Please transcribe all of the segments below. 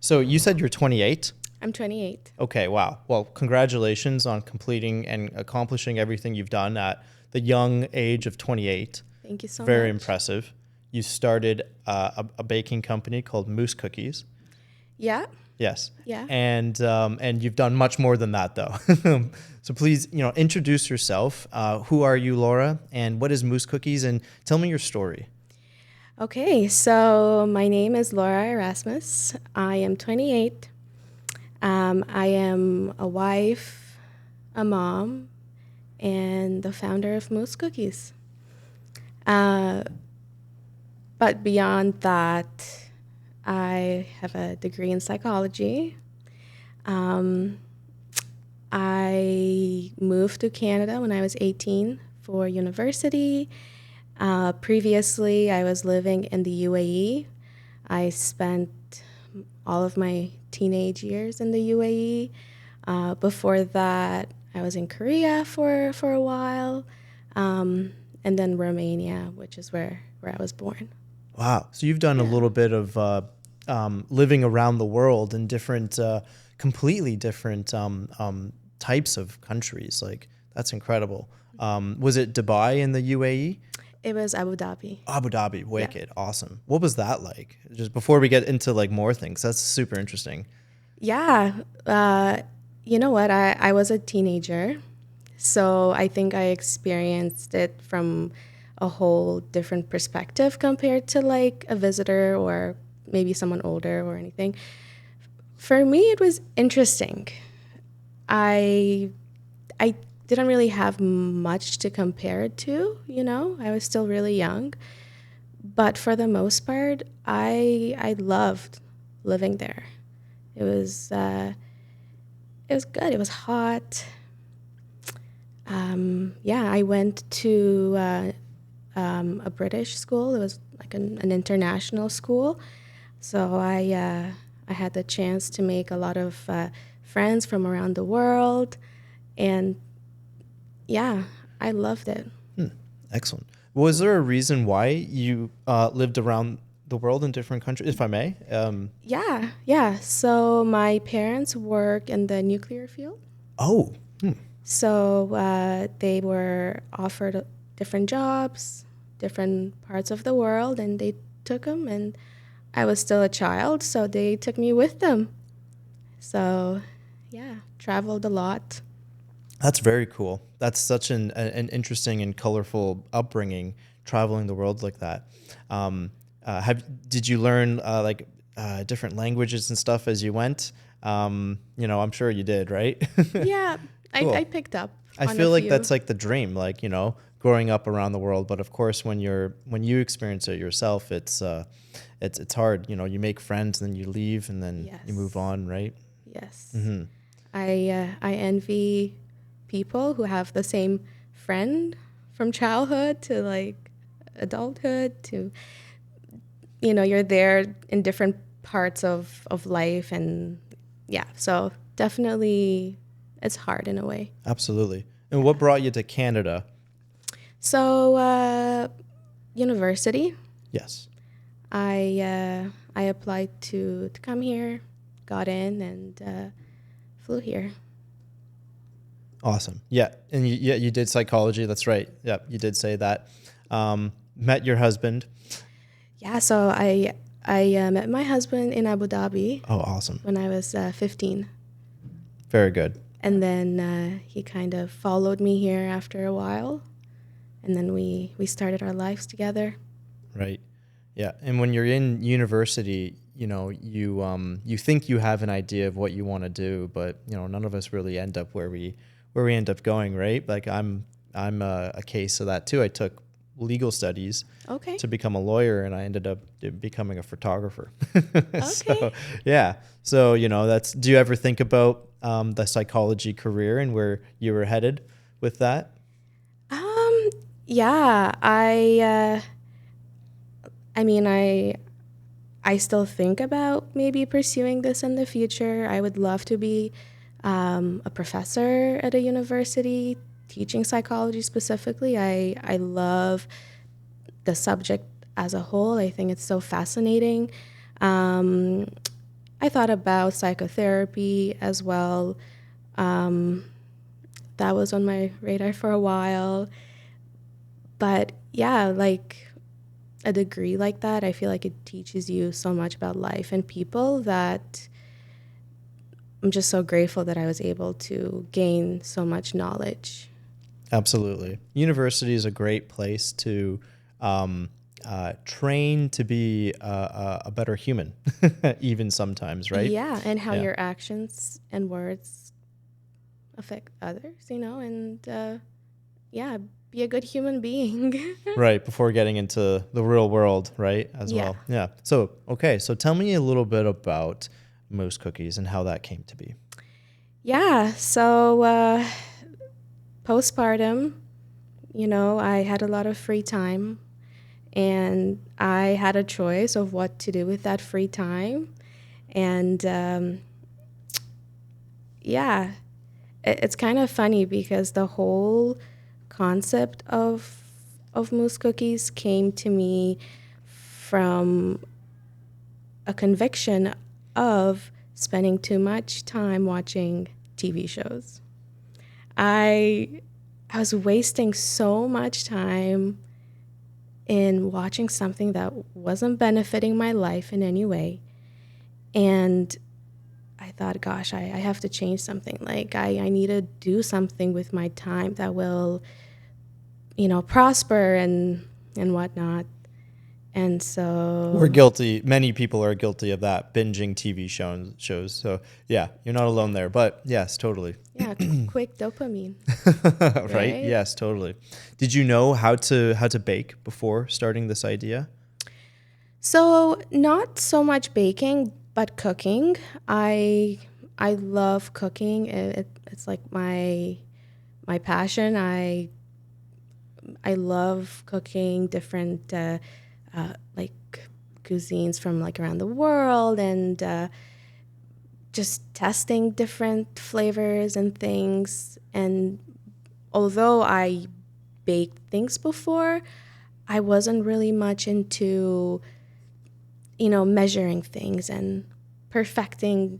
So you said you're 28? I'm 28. Okay, wow. Well, congratulations on completing and accomplishing everything you've done at the young age of 28. Thank you so Very much. impressive. You started a baking company called Moose Cookies. Yeah, Yes. yeah. And you've done much more than that, though. So please, introduce yourself. Who are you, Laura? And what is Moose Cookies? And tell me your story. Okay, so my name is Laura Erasmus. I am 28. I am a wife, a mom, and the founder of Moose Cookies. Uh, but beyond that, I have a degree in psychology. Um, I moved to Canada when I was 18 for university. Previously, I was living in the UAE. I spent all of my teenage years in the UAE. Before that, I was in Korea for a while, and then Romania, which is where I was born. Wow. So you've done a Yeah. little bit of living around the world in different, completely different types of countries. Like, that's incredible. Was it Dubai in the UAE? It was Abu Dhabi. Abu Dhabi, Yeah. wicked, awesome. What was that like? Just before we get into like more things, that's super interesting. Yeah. You know what? I was a teenager, so I think I experienced it from a whole different perspective compared to like a visitor or maybe someone older or anything. For me, it was interesting. I I didn't really have much to compare it to, you know. I was still really young, but for the most part, I loved living there. It was it was good. It was hot. Yeah, I went to a British school. It was like an international school, so I had the chance to make a lot of friends from around the world, and yeah, I loved it. Excellent. Was there a reason why you lived around the world in different countries, if I may? Yeah, yeah. So my parents work in the nuclear field. Oh, So they were offered different jobs, different parts of the world, and they took them. And I was still a child, so they took me with them. So yeah, traveled a lot. that's very cool. That's such an interesting and colorful upbringing, traveling the world like that. Did you learn different languages and stuff as you went? I'm sure you did, right? Yeah, I Cool. picked up I on a feel like few. that's like the dream, like, growing up around the world. But of course, when you experience it yourself, it's hard. You make friends and then you leave and then you move Yes, on, right? yes. I envy people who have the same friend from childhood to like adulthood to you're there in different parts of life, and yeah, so definitely it's hard in a way. Absolutely. And what brought you to Canada? So university, Yes. I applied to come here, got in, and flew here. Awesome. Yeah. And you did psychology. That's right. Yeah. You did say that. Met your husband. Yeah, so I met my husband in Abu Dhabi Oh, awesome. when I was 15. Very good. And then he kind of followed me here after a while. And then we started our lives together. Right. Yeah. And when you're in university, you think you have an idea of what you want to do, but none of us really end up where we end up going, right? Like I'm a case of that too. I took legal studies Okay. to become a lawyer, and I ended up becoming a photographer. Okay. So yeah. So that's. Do you ever think about the psychology career and where you were headed with that? Um, yeah, I mean, I still think about maybe pursuing this in the future. I would love to be a professor at a university teaching psychology specifically. I love the subject as a whole. I think it's so fascinating. Um, I thought about psychotherapy as well. Um, that was on my radar for a while. But yeah, like a degree like that, I feel like it teaches you so much about life and people that I'm just so grateful that I was able to gain so much knowledge. Absolutely. University is a great place to train to be a better human, even sometimes, right? Yeah, and how Yeah. your actions and words affect others, and yeah, be a good human being. Right. Before getting into the real world, right? As Yeah. well. Yeah. So, okay. So tell me a little bit about Moose Cookies and how that came to be. Yeah, so postpartum, I had a lot of free time and I had a choice of what to do with that free time. And yeah, it's kind of funny because the whole concept of mousse cookies came to me from a conviction of spending too much time watching TV shows. I I was wasting so much time in watching something that wasn't benefiting my life in any way. And I thought, gosh, I have to change something. Like, I need to do something with my time that will, prosper and whatnot. And We're so, guilty. Many people are guilty of that, binging TV shows. So, yeah, you're not alone there. But yes, totally. yeah, quick dopamine, Right? right? Yes, totally. Did you know how to bake before starting this idea? So, not so much baking, but cooking. I love cooking. It's like my passion. I love cooking different like cuisines from like around the world and just testing different flavors and things. And although I baked things before, I wasn't really much into measuring things and perfecting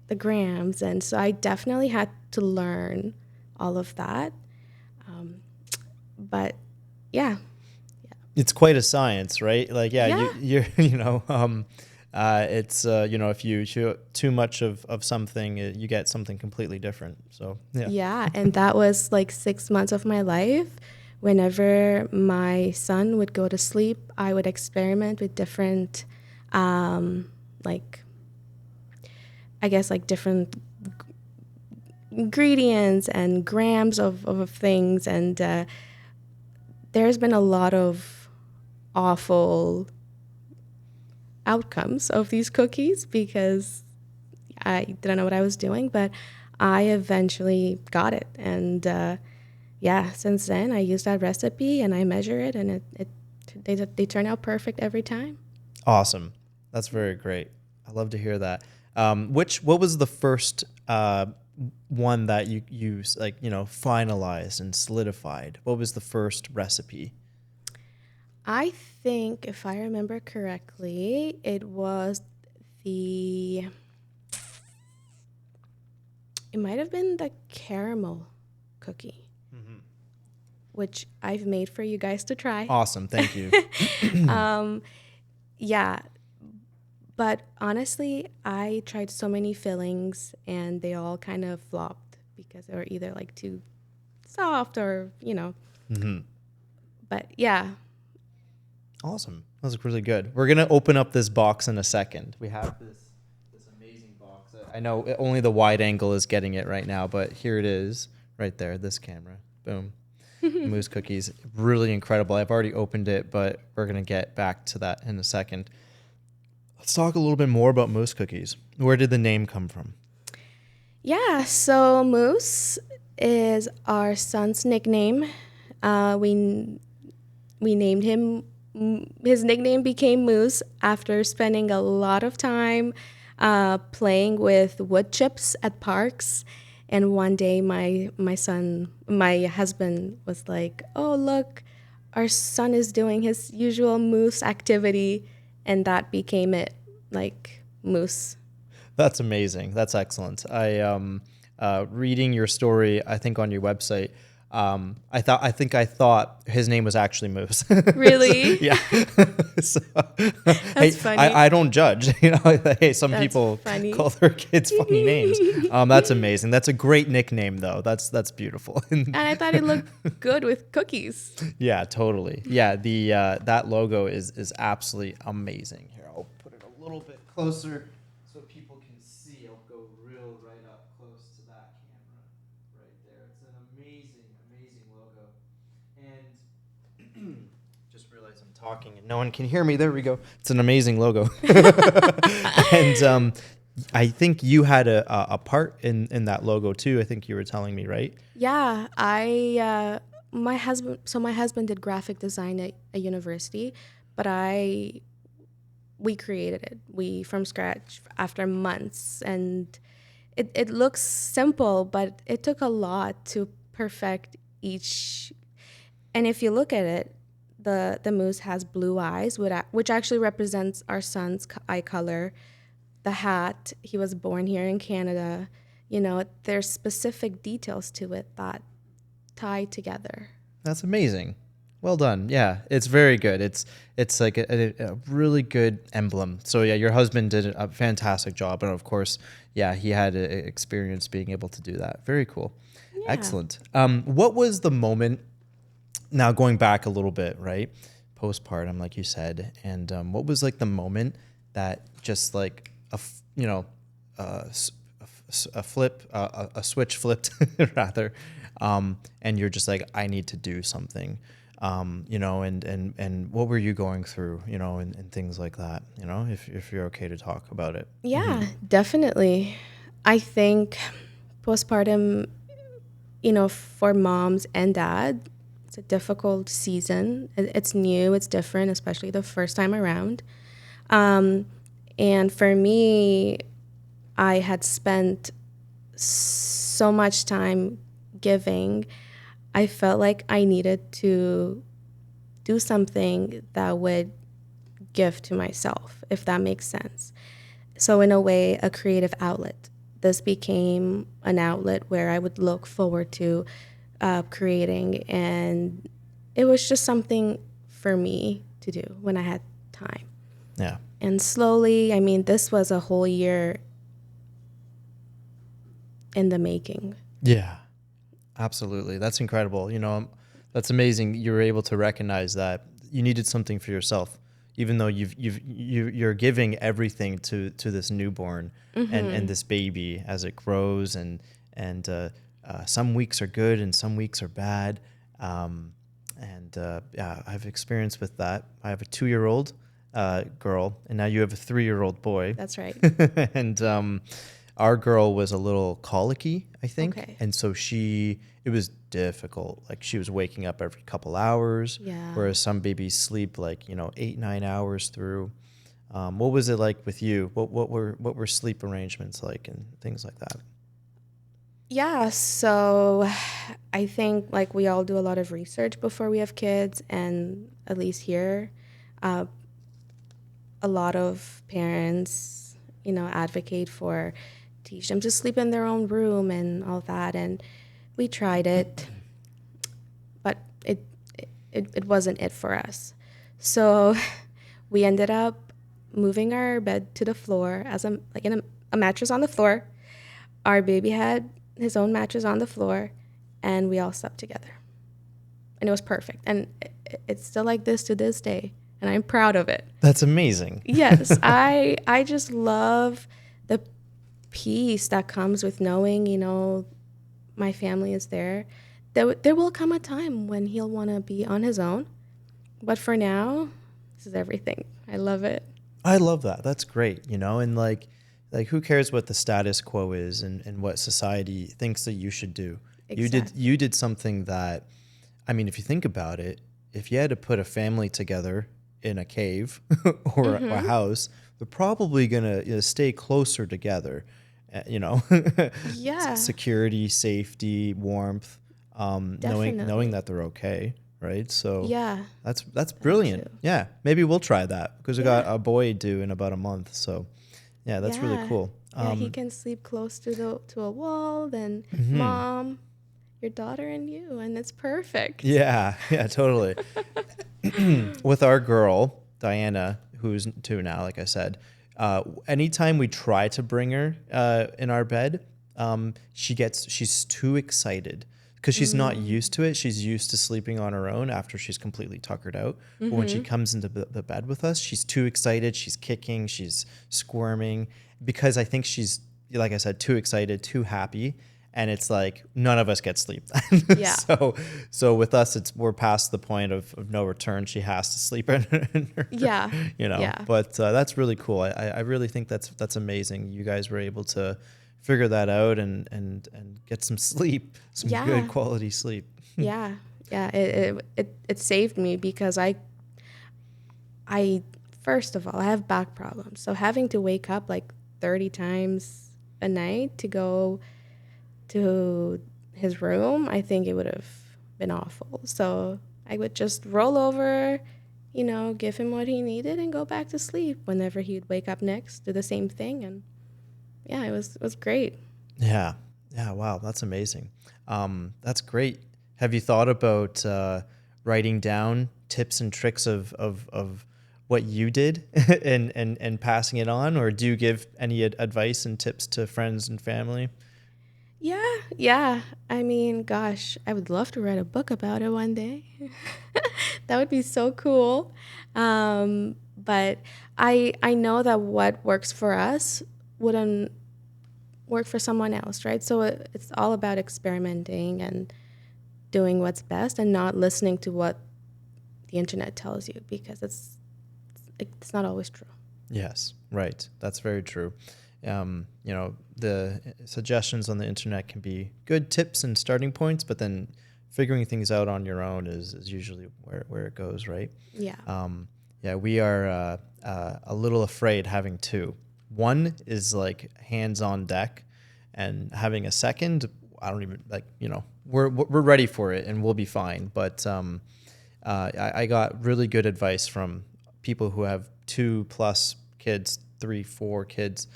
the grams. And so I definitely had to learn all of that. But yeah, It's quite a science, right? Like, yeah, yeah, you're, it's, if you show too much of something, you get something completely different. So, yeah. yeah. And that was like 6 months of my life. Whenever my son would go to sleep, I would experiment with different, like, I guess, like different ingredients and grams of things. And there's been a lot of awful outcomes of these cookies because I didn't know what I was doing, but I eventually got it. And yeah, since then I use that recipe and I measure it, and they turn out perfect every time. Awesome. That's very great. I love to hear that. What was the first one that you like, finalized and solidified? What was the first recipe? I think, if I remember correctly, the it might have been the caramel cookie, which I've made for you guys to try. Awesome. Thank you. Yeah, but honestly, I tried so many fillings and they all kind of flopped because they were either like too soft or. But yeah, Awesome. That was really good. We're gonna open up this box in a second. We have this amazing box. I know only the wide angle is getting it right now, but here it is, right there. This camera. Boom. Moose cookies, really incredible. I've already opened it, but we're gonna get back to that in a second. Let's talk a little bit more about moose cookies. Where did the name come from? yeah. So Moose is our son's nickname. We named him. His nickname became Moose after spending a lot of time playing with wood chips at parks. And one day, my husband was like, "Oh, look, our son is doing his usual moose activity," and that became it, like Moose. That's amazing. That's excellent. I reading your story, I think on your website, I thought his name was actually Moose. Really? Yeah. So, That's funny. I don't judge. You know, hey, some That's people funny. call their kids funny names. That's amazing. That's a great nickname, though. That's beautiful. And I thought it looked good with cookies. Yeah, totally. Yeah, the that logo is absolutely amazing. Here, I'll put it a little bit closer so people can see. I'll go real right up close to that camera right there. It's an amazing logo. And just realized I'm talking and no one can hear me. There we go. It's an amazing logo. And I think you had a part in that logo too. I think you were telling me, right? Yeah, my husband did graphic design at a university, but we created it. We from scratch after months, and it looks simple, but it took a lot to perfect each. And if you look at it, the moose has blue eyes, which actually represents our son's eye color. The hat, he was born here in Canada. You know, there's specific details to it that tie together. That's amazing. Well done. Yeah, it's very good. It's like a really good emblem. So yeah, your husband did a fantastic job, and of course, yeah, he had experience being able to do that. Very cool. Yeah. Excellent. What was the moment? Now going back a little bit, right? Postpartum, like you said, and what was like the moment that just like a switch flipped rather, and you're just like, I need to do something, and what were you going through, and things like that, if you're okay to talk about it. Yeah, definitely. I think postpartum, for moms and dad, it's a difficult season. It's new, it's different, especially the first time around. And for me, I had spent so much time giving. I felt like I needed to do something that would give to myself, if that makes sense. So in a way, a creative outlet. This became an outlet where I would look forward to creating, and it was just something for me to do when I had time. Yeah. And slowly, this was a whole year in the making. Yeah, absolutely. That's incredible. That's amazing. You were able to recognize that you needed something for yourself, even though you're giving everything to this newborn and this baby as it grows, and some weeks are good and some weeks are bad. Yeah, I've experienced with that. I have a 2-year-old girl, and now you have a 3-year-old boy. That's right. And our girl was a little colicky, I think. Okay. And so it was difficult. Like, she was waking up every couple hours. Yeah. Whereas some babies sleep 8-9 hours through. What was it like with you? What were sleep arrangements like and things like that? Yeah, so I think we all do a lot of research before we have kids, and at least here, a lot of parents, advocate for teach them to sleep in their own room and all that. And we tried it, but it wasn't it for us. So we ended up moving our bed to the floor as a mattress on the floor. Our baby had his own mattress on the floor, and we all slept together. And it was perfect. And it's still like this to this day, and I'm proud of it. That's amazing. Yes, I just love the peace that comes with knowing, my family is there. There will come a time when he'll want to be on his own. But for now, this is everything. I love it. I love that. That's great, and like who cares what the status quo is and what society thinks that you should do. Exactly. You did something that, if you think about it, if you had to put a family together in a cave or a house, they're probably going to stay closer together, Yeah. Security, safety, warmth, knowing that they're okay. Right. So yeah, that's brilliant. True. Yeah. Maybe we'll try that because we got a boy due in about a month. So yeah, that's really cool. Yeah, he can sleep close to a wall, then Mm-hmm. mom, your daughter and you, and it's perfect. Yeah, yeah, totally. With our girl, Diana, who's 2 now, like I said, anytime we try to bring her in our bed, she's too excited because she's not used to it. She's used to sleeping on her own after she's completely tuckered out. But when she comes into the bed with us, she's too excited. She's kicking, she's squirming because I think she's, like I said, too excited, too happy. And it's like none of us get sleep then. Yeah. So with us, we're past the point of no return. She has to sleep in her, Yeah. you know. Yeah. But that's really cool. I really think that's amazing. You guys were able to figure that out and get some sleep, some Yeah. good quality sleep. Yeah. Yeah. It saved me because I first of all, I have back problems. So having to wake up like 30 times a night to go to his room, I think it would have been awful. So I would just roll over, give him what he needed and go back to sleep. Whenever he'd wake up next, do the same thing. And yeah, it was great. Yeah. Yeah. Wow. That's amazing. That's great. Have you thought about writing down tips and tricks of what you did and passing it on, or do you give any advice and tips to friends and family? Yeah. I mean, gosh, I would love to write a book about it one day. That would be so cool. But I know that what works for us wouldn't work for someone else, right? So it's all about experimenting and doing what's best and not listening to what the internet tells you, because it's not always true. Yes, right. That's very true. The suggestions on the internet can be good tips and starting points, but then figuring things out on your own is usually where it goes, right? Yeah. We are a little afraid having 2. One is like hands on deck, and having a second, I don't even we're ready for it and we'll be fine. But I got really good advice from people who have 2+ kids, 3, 4 kids.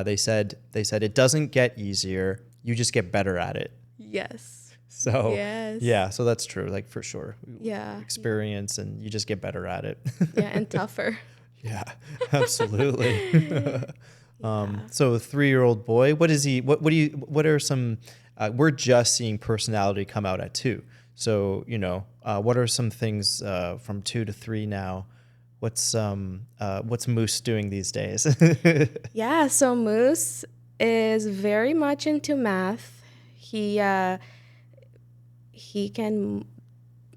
They said it doesn't get easier. You just get better at it. Yes. So yes. Yeah, so that's true. Like for sure. Yeah. Experience and you just get better at it. Yeah, and tougher. Yeah, absolutely. So a 3-year-old boy, what is he? What are some? We're just seeing personality come out at 2. So what are some things from 2 to 3 now? What's Moose doing these days? Yeah, so Moose is very much into math. He can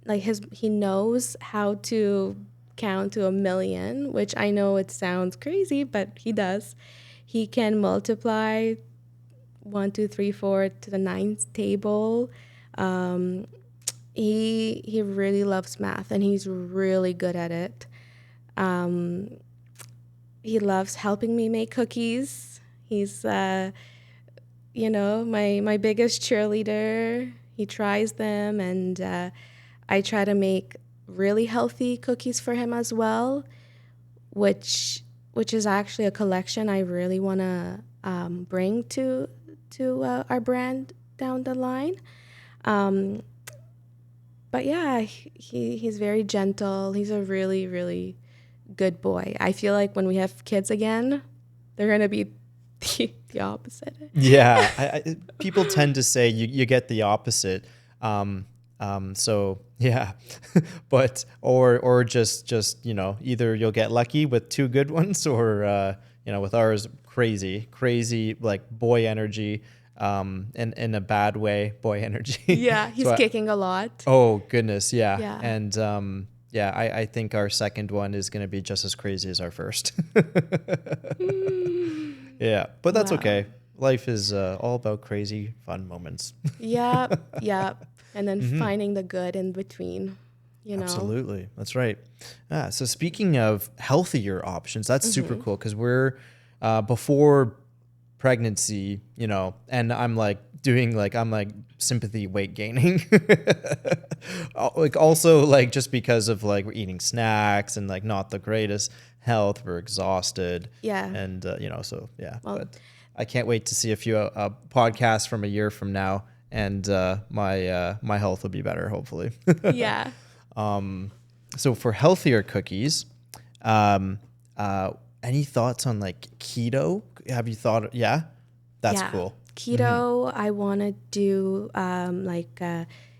he knows how to count to 1,000,000, which I know it sounds crazy, but he does. He can multiply 1, 2, 3, 4 to the 9th table. He really loves math and he's really good at it. He loves helping me make cookies. He's my biggest cheerleader. He tries them, and I try to make really healthy cookies for him as well, which is actually a collection I really want to bring to our brand down the line. But yeah, he's very gentle. He's a really, really good boy. I feel like when we have kids again, they're going to be the opposite. Yeah, people tend to say you get the opposite. So yeah, but or just either you'll get lucky with 2 good ones, or with ours crazy like boy energy, in a bad way, boy energy. Yeah, he's kicking a lot. Oh goodness, yeah. Yeah. And I think our second one is going to be just as crazy as our first. Yeah, but that's okay. Life is all about crazy, fun moments. Yep. And then finding the good in between, Absolutely. That's right. So speaking of healthier options, that's super cool because we're before pregnancy, and I'm like sympathy weight gaining. Like also like just because of like we're eating snacks and like not the greatest health, we're exhausted. Yeah. And so yeah. Well, but I can't wait to see a few podcasts from a year from now, and my health will be better, hopefully. Yeah. So for healthier cookies, any thoughts on like keto? Have you thought? Yeah, that's cool. Keto, I want to do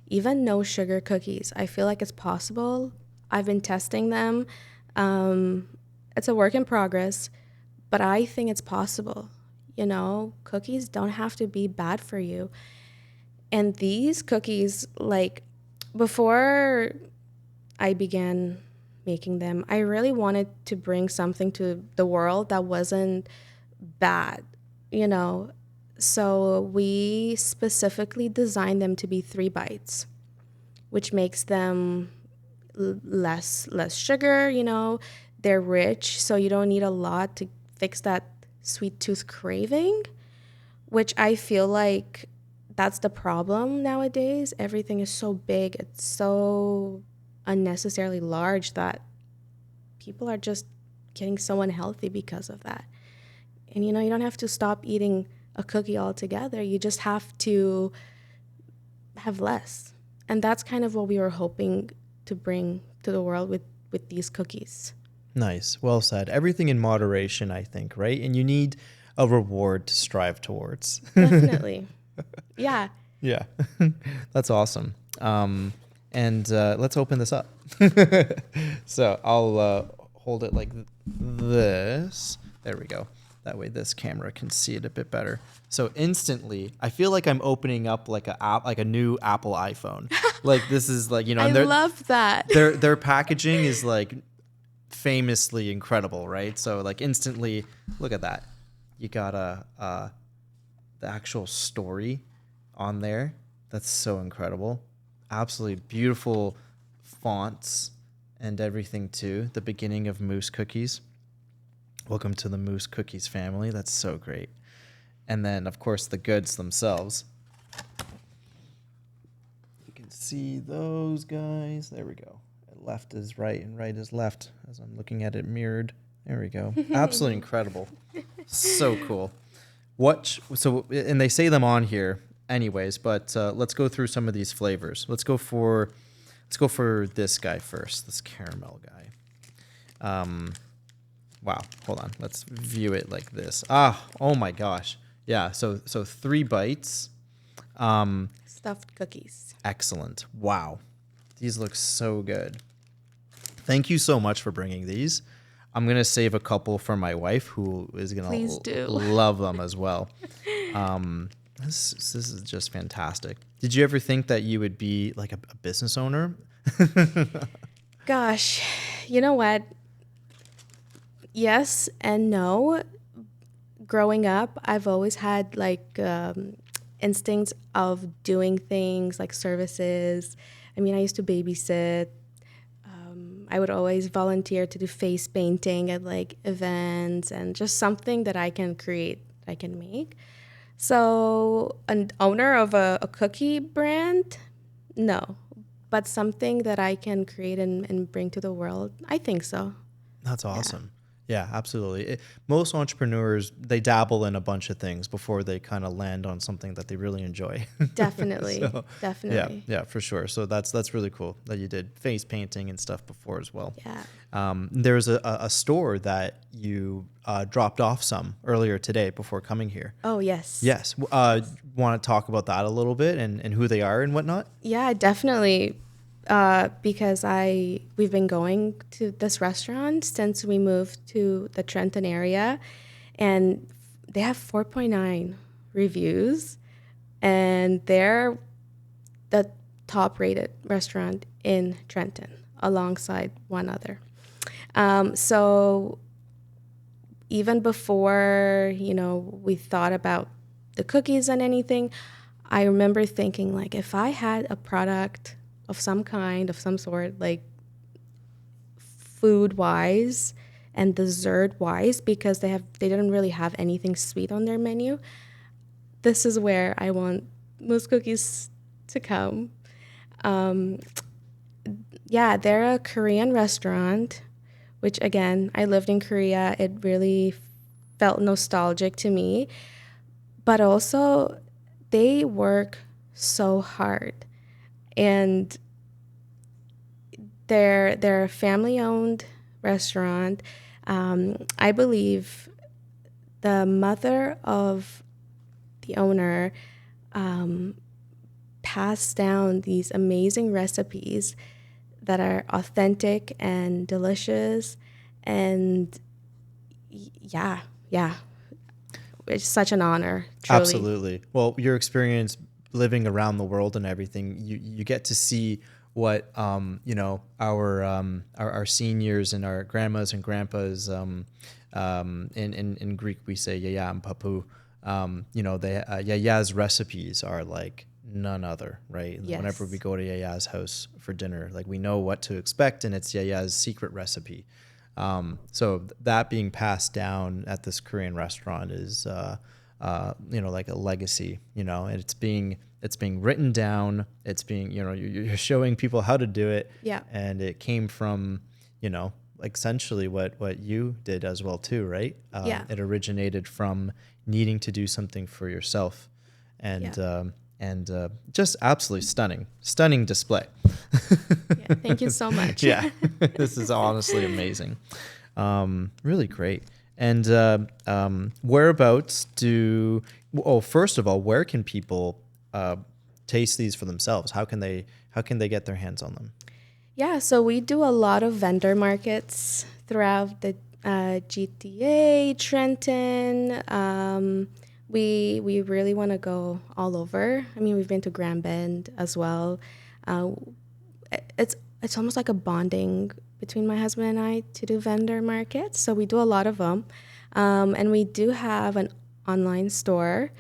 even no sugar cookies. I feel like it's possible. I've been testing them. It's a work in progress, but I think it's possible. You know, cookies don't have to be bad for you. And these cookies, like before I began making them, I really wanted to bring something to the world that wasn't bad, you know. So we specifically designed them to be 3 bites, which makes them less sugar, you know. They're rich, so you don't need a lot to fix that sweet tooth craving, which I feel like that's the problem nowadays. Everything is so big, it's so unnecessarily large that people are just getting so unhealthy because of that. And you know, you don't have to stop eating a cookie altogether. You just have to have less. And that's kind of what we were hoping to bring to the world with these cookies. Nice. Well said. Everything in moderation, I think, right? And you need a reward to strive towards. Definitely. Yeah. Yeah. That's awesome. And let's open this up. So I'll hold it like this. There we go. That way this camera can see it a bit better. So instantly, I feel like I'm opening up like a new Apple iPhone. Like this is like, you know, I love that. Their packaging is like famously incredible, right? So like instantly, look at that. You got the actual story on there. That's so incredible. Absolutely beautiful fonts and everything too. The beginning of Moose Cookies. Welcome to the Moose Cookies family. That's so great. And then, of course, the goods themselves. You can see those guys. There we go. Left is right and right is left as I'm looking at it mirrored. There we go. Absolutely incredible. So cool. And they say them on here anyways, but let's go through some of these flavors. Let's go for this guy first, this caramel guy. Wow, hold on. Let's view it like this. Oh my gosh. Yeah, so 3 bites. Stuffed cookies. Excellent. Wow. These look so good. Thank you so much for bringing these. I'm going to save a couple for my wife, who is going to love them as well. This is just fantastic. Did you ever think that you would be like a business owner? Gosh, you know what? Yes and no. Growing up, I've always had like instincts of doing things like services. I mean, I used to babysit. I would always volunteer to do face painting at like events and just something that I can create, I can make. So an owner of a cookie brand, no. But something that I can create and bring to the world, I think so. That's awesome. Yeah, absolutely. Most entrepreneurs, they dabble in a bunch of things before they kind of land on something that they really enjoy. Definitely. Definitely. Yeah, for sure. So that's really cool that you did face painting and stuff before as well. Yeah. There's a store that you dropped off some earlier today before coming here. Oh, yes. Yes. Want to talk about that a little bit and who they are and whatnot? Yeah, definitely. Because we've been going to this restaurant since we moved to the Trenton area, and they have 4.9 reviews, and they're the top rated restaurant in Trenton alongside one other. So even before, we thought about the cookies and anything, I remember thinking like, if I had a product of some kind, of some sort, like food-wise and dessert-wise, because they didn't really have anything sweet on their menu. This is where I want Moose Cookies to come. Yeah, they're a Korean restaurant, which again, I lived in Korea. It really felt nostalgic to me. but also they work so hard, and they're a family-owned restaurant. I believe the mother of the owner passed down these amazing recipes that are authentic and delicious, and yeah, it's such an honor, truly. Absolutely. Well, your experience living around the world and everything, you get to see what our seniors and our grandmas and grandpas, in Greek we say yaya and papu, yaya's recipes are like none other, right? Yes. Whenever we go to yaya's house for dinner, like we know what to expect, and it's yaya's secret recipe. So that being passed down at this Korean restaurant is, like a legacy, and it's being written down. It's being, you're showing people how to do it. Yeah. And it came from, essentially what you did as well too, right? Yeah. It originated from needing to do something for yourself, and just absolutely stunning display. Yeah, thank you so much. Yeah, this is honestly amazing. Really great. And whereabouts first of all, where can people taste these for themselves? How can they get their hands on them? Yeah, so we do a lot of vendor markets throughout the GTA, Trenton. We really want to go all over. I mean, we've been to Grand Bend as well. It's almost like a bonding between my husband and I to do vendor markets. So we do a lot of them. And we do have an online store.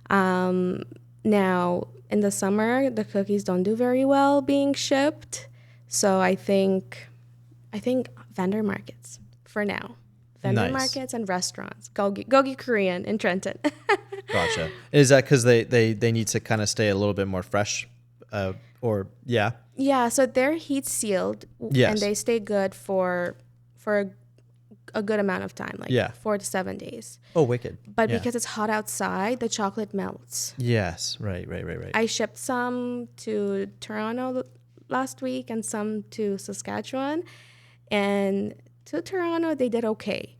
Now, in the summer, the cookies don't do very well being shipped. So I think vendor markets for now. Vendor markets and restaurants. Goi Goi Korean in Trenton. Gotcha. Is that because they need to kind of stay a little bit more fresh? Yeah. Yeah, so they're heat sealed. Yes. And they stay good for a good amount of time, 4 to 7 days. Oh, wicked. But because it's hot outside, the chocolate melts. Yes, right. I shipped some to Toronto last week and some to Saskatchewan. And to Toronto, they did okay.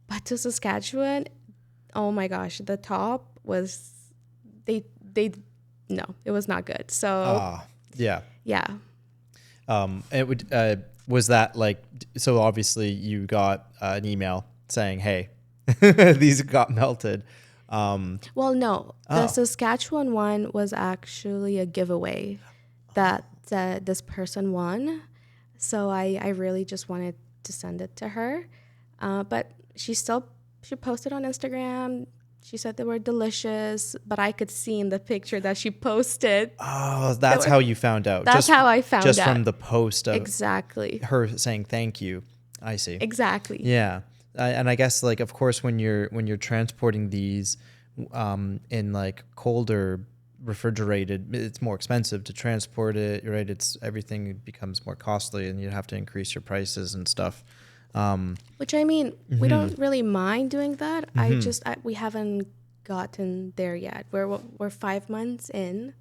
But to Saskatchewan, oh my gosh, the top was, no, it was not good. So, yeah. It would, was that like, so obviously you got an email saying, hey, these got melted. Well, no, the Saskatchewan one was actually a giveaway that this person won. So I really just wanted to send it to her. But she posted on Instagram. She said they were delicious, but I could see in the picture that she posted. Oh, that's how you found out. That's how I found out. Just from the post of exactly her saying thank you. I see. Exactly. Yeah. And I guess like, of course, when you're transporting these in like colder refrigerated, it's more expensive to transport it, right? Everything becomes more costly and you have to increase your prices and stuff. Which I mean, we don't really mind doing that. We haven't gotten there yet. We're 5 months in.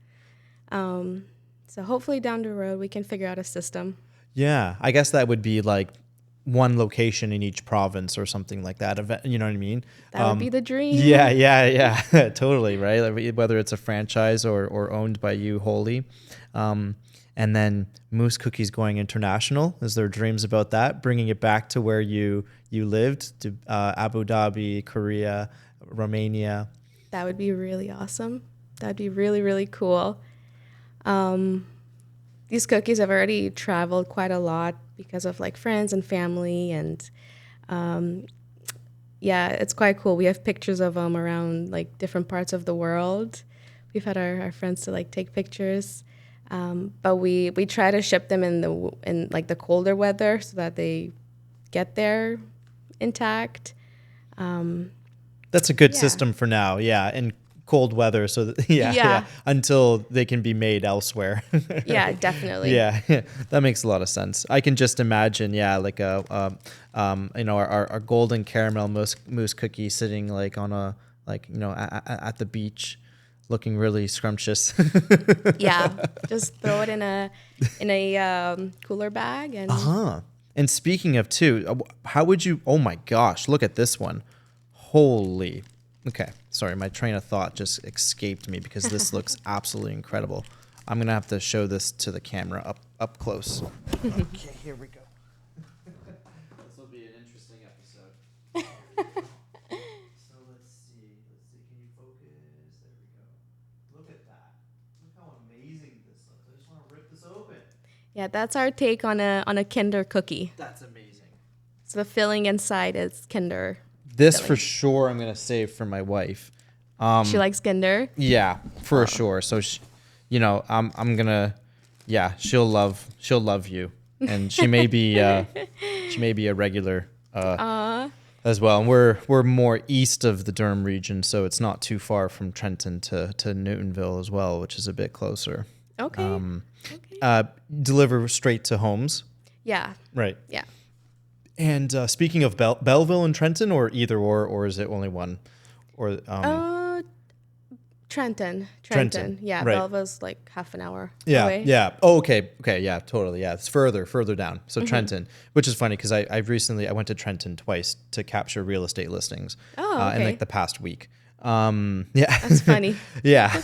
So hopefully down the road we can figure out a system. Yeah, I guess that would be like one location in each province or something like that. You know what I mean? That would be the dream. Yeah, totally, right? Like, whether it's a franchise or owned by you wholly. And then Moose Cookies going international. Is there dreams about that? Bringing it back to where you lived, to Abu Dhabi, Korea, Romania? That would be really awesome. That would be really, really cool. These cookies have already traveled quite a lot because of like friends and family. And it's quite cool. We have pictures of them around like different parts of the world. We've had our friends to like take pictures. But we try to ship them in like the colder weather so that they get there intact. That's a good system for now. Yeah. In cold weather. So that, until they can be made elsewhere. Yeah, definitely. Yeah. That makes a lot of sense. I can just imagine, like our golden caramel mousse cookie sitting like on like, you know, at the beach, looking really scrumptious. Yeah, just throw it in a cooler bag and. Uh-huh. And speaking of too, how would you? Oh my gosh, look at this one. Holy. Okay, sorry, my train of thought just escaped me because this looks absolutely incredible. I'm gonna have to show this to the camera up close. Okay, here we go. This will be an interesting episode. So let's see. Can you focus? There we go. Look at that. Look how amazing this looks. I just want to rip this open. Yeah, that's our take on a Kinder cookie. That's amazing. So the filling inside is Kinder. This filling. for sure I'm gonna save for my wife. She likes Kinder. Yeah, for sure. So, you know, I'm gonna, yeah, she'll love you, and she may be a regular as well. And we're more east of the Durham region, so it's not too far from Trenton to Newtonville as well, which is a bit closer. Okay. Deliver straight to homes. Yeah. Right. Yeah. And speaking of Belleville and Trenton, or either or is it only one? Or Trenton. Yeah, right. Belleville's like half an hour Yeah, away. yeah. Oh, okay, yeah, totally. Yeah, it's further down. So Trenton, which is funny because I recently went to Trenton twice to capture real estate listings. Oh, okay. In like the past week. Yeah, That's funny. yeah.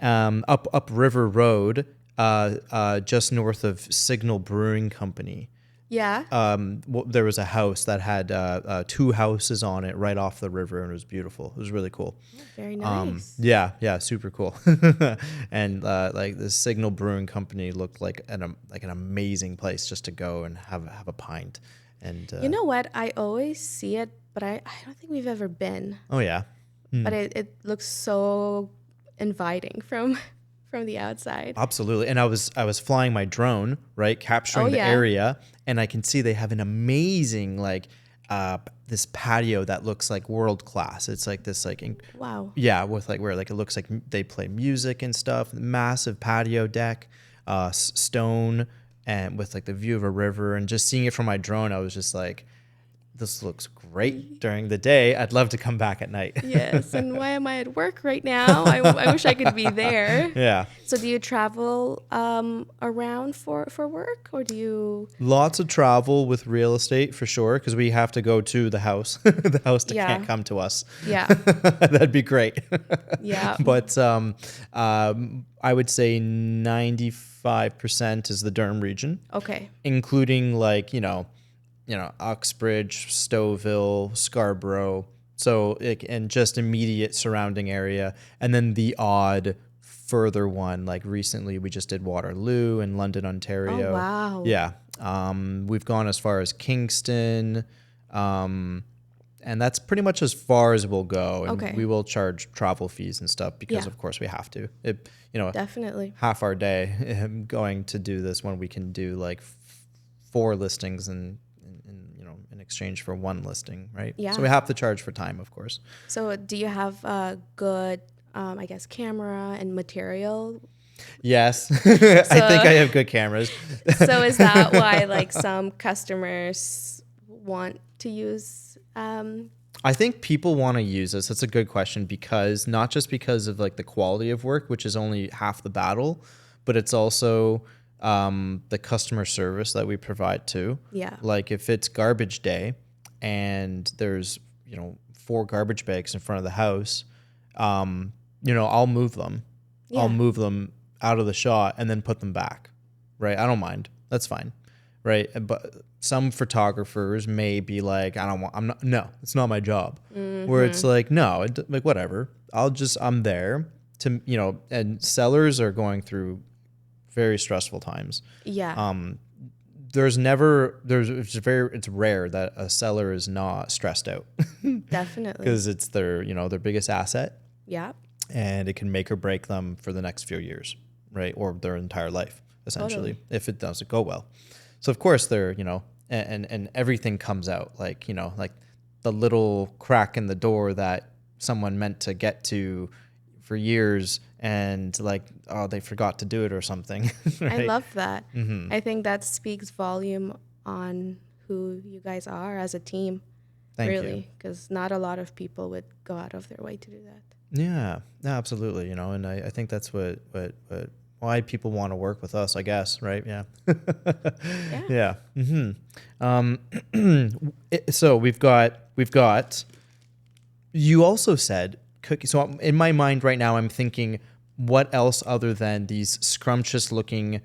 Up River Road, just north of Signal Brewing Company. Yeah. There was a house that had 2 houses on it right off the river, and it was beautiful. It was really cool. Very nice. Yeah, super cool. And like the Signal Brewing Company looked like an amazing place just to go and have a pint. And you know what? I always see it, but I don't think we've ever been. Oh yeah. But it looks so inviting from the outside. Absolutely. And I was flying my drone, right, capturing the area, and I can see they have an amazing like this patio that looks like world class. It's like this like Wow. Yeah, with like where like it looks like they play music and stuff. Massive patio deck, stone, and with like the view of a river, and just seeing it from my drone, I was just like, this looks great during the day. I'd love to come back at night. Yes, and why am I at work right now? I wish I could be there. Yeah. So do you travel around for work, or do you? Lots of travel with real estate for sure, because we have to go to the house. The house can't come to us. Yeah. That'd be great. Yeah. But I would say 95% is the Durham region. Okay. Including like, you know, Uxbridge, Stouffville, Scarborough. So and just immediate surrounding area. And then the odd further one, like recently we just did Waterloo in London, Ontario. Oh, wow. Yeah. We've gone as far as Kingston. And that's pretty much as far as we'll go. And Okay. we will charge travel fees and stuff because of course we have to. Definitely. Half our day going to do this when we can do like 4 listings in exchange for 1 listing, right? Yeah. So we have to charge for time, of course. So do you have a good, I guess, camera and material? Yes. I think I have good cameras. So is that why like some customers want to use? I think people want to use this. That's a good question, because not just because of like the quality of work, which is only half the battle, but it's also the customer service that we provide too. Yeah. Like if it's garbage day and there's, 4 garbage bags in front of the house, I'll move them. Yeah. I'll move them out of the shot and then put them back. Right. I don't mind. That's fine. Right. But some photographers may be like, no, it's not my job. Mm-hmm. Where it's like, no, like whatever. I'm there to, and sellers are going through very stressful times. Yeah. It's rare that a seller is not stressed out. Definitely. Because it's their biggest asset. Yeah. And it can make or break them for the next few years, right? Or their entire life, essentially, if it doesn't go well. So of course they're, and everything comes out like, like the little crack in the door that someone meant to get to for years, and like, oh, they forgot to do it or something. Right? I love that. Mm-hmm. I think that speaks volume on who you guys are as a team. Thank you. Really, because not a lot of people would go out of their way to do that. Yeah, absolutely. You know, and I think that's why people want to work with us, I guess, right? Yeah. Yeah. Yeah. So we've got, you also said cookie. So in my mind right now, I'm thinking, what else other than these scrumptious looking,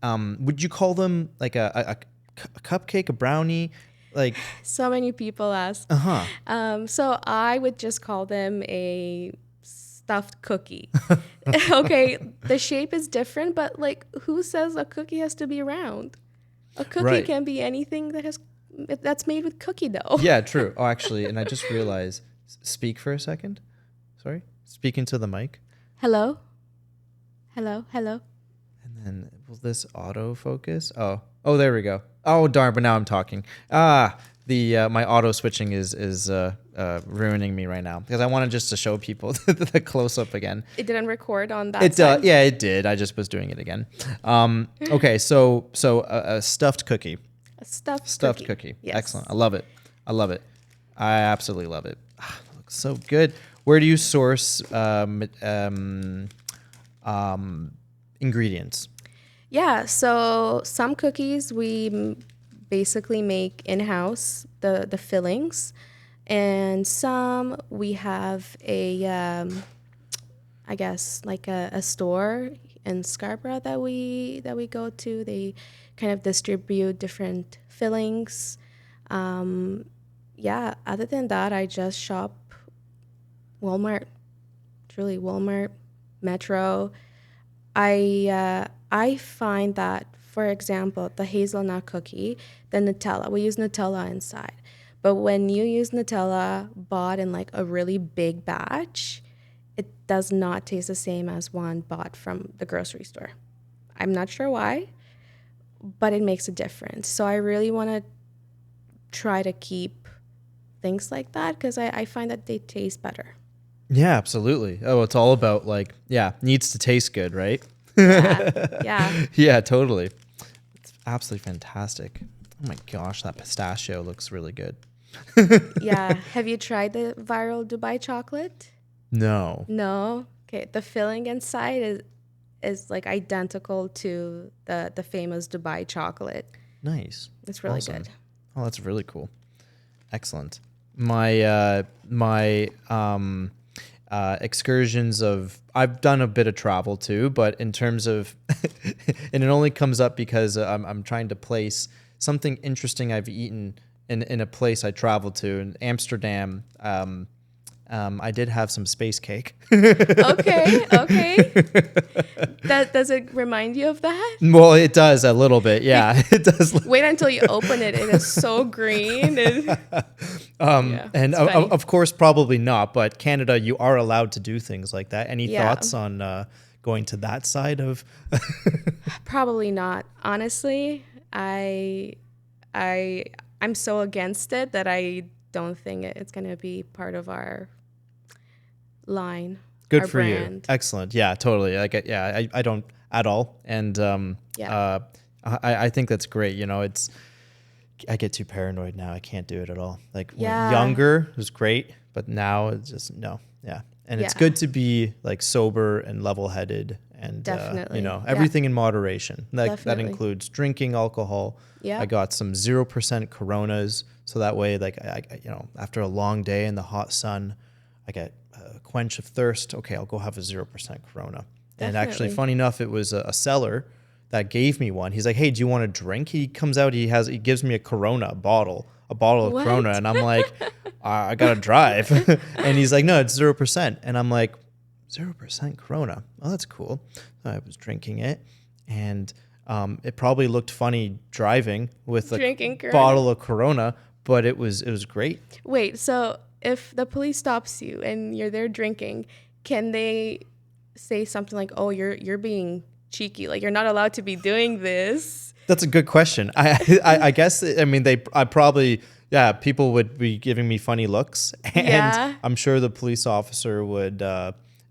would you call them like a cupcake, a brownie? Like, So many people ask. So I would just call them a stuffed cookie. Okay, the shape is different, but like, who says a cookie has to be round? A cookie Right. can be anything that's made with cookie dough. Yeah, true. Oh, actually, and I just realized, speak for a second. Sorry. Speak into the mic. Hello? Hello? Hello? And then will this autofocus? Oh, there we go. Oh, darn, but now I'm talking. My auto switching is ruining me right now because I wanted just to show people the close up again. It didn't record on that side? Yeah, it did. I just was doing it again. Okay, so a stuffed cookie. A stuffed cookie. Yes. Excellent. I love it. I absolutely love it. It looks so good. Where do you source ingredients? Yeah, so some cookies we basically make in-house, the fillings, and some we have I guess like a store in Scarborough that we go to. They kind of distribute different fillings. Yeah, other than that, I just shop Walmart, truly Walmart, Metro. I find that, for example, the hazelnut cookie, the Nutella, we use Nutella inside. But when you use Nutella bought in like a really big batch, it does not taste the same as one bought from the grocery store. I'm not sure why, but it makes a difference. So I really want to try to keep things like that because I find that they taste better. Yeah, absolutely. Oh, it's all about needs to taste good, right? Yeah. Yeah, totally. It's absolutely fantastic. Oh my gosh, that pistachio looks really good. Yeah. Have you tried the viral Dubai chocolate? No. No. Okay. The filling inside is like identical to the famous Dubai chocolate. Nice. It's really Awesome. good. Oh, that's really cool. Excellent. My excursions I've done a bit of travel too, but in terms of, and it only comes up because I'm trying to place something interesting I've eaten in a place I traveled to in Amsterdam. I did have some space cake. Okay. Does it remind you of that? Well, it does a little bit. Yeah, it does. Wait until you open it. It is so green. And of course, probably not. But Canada, you are allowed to do things like that. Any thoughts on going to that side of? Probably not. Honestly, I'm so against it that I don't think it's going to be part of our line. Good our for brand. you. Excellent. Yeah, totally. I don't at all. And I think that's great. You know, I get too paranoid now. I can't do it at all. Like when younger, it was great, but now it's just no. Yeah. And it's good to be like sober and level-headed and Definitely. Everything in moderation. Like Definitely. that includes drinking alcohol. Yeah. I got some 0% Coronas, so that way, like I after a long day in the hot sun, I get a quench of thirst. Okay, I'll go have a 0% Corona. And actually, Definitely. funny enough, it was a seller that gave me one. He's like, "Hey, do you want a drink?" He comes out, he gives me a Corona bottle of What? Corona, and I'm like, I gotta drive. And he's like, "No, it's 0%," and I'm like, 0% Corona. Oh, that's cool. So I was drinking it, and it probably looked funny driving with Drinking a Corona. bottle of Corona, but it was great. Wait, so if the police stops you and you're there drinking, can they say something like, "Oh, you're being cheeky. Like you're not allowed to be doing this"? That's a good question. I guess, I mean, people would be giving me funny looks, and Yeah. I'm sure the police officer would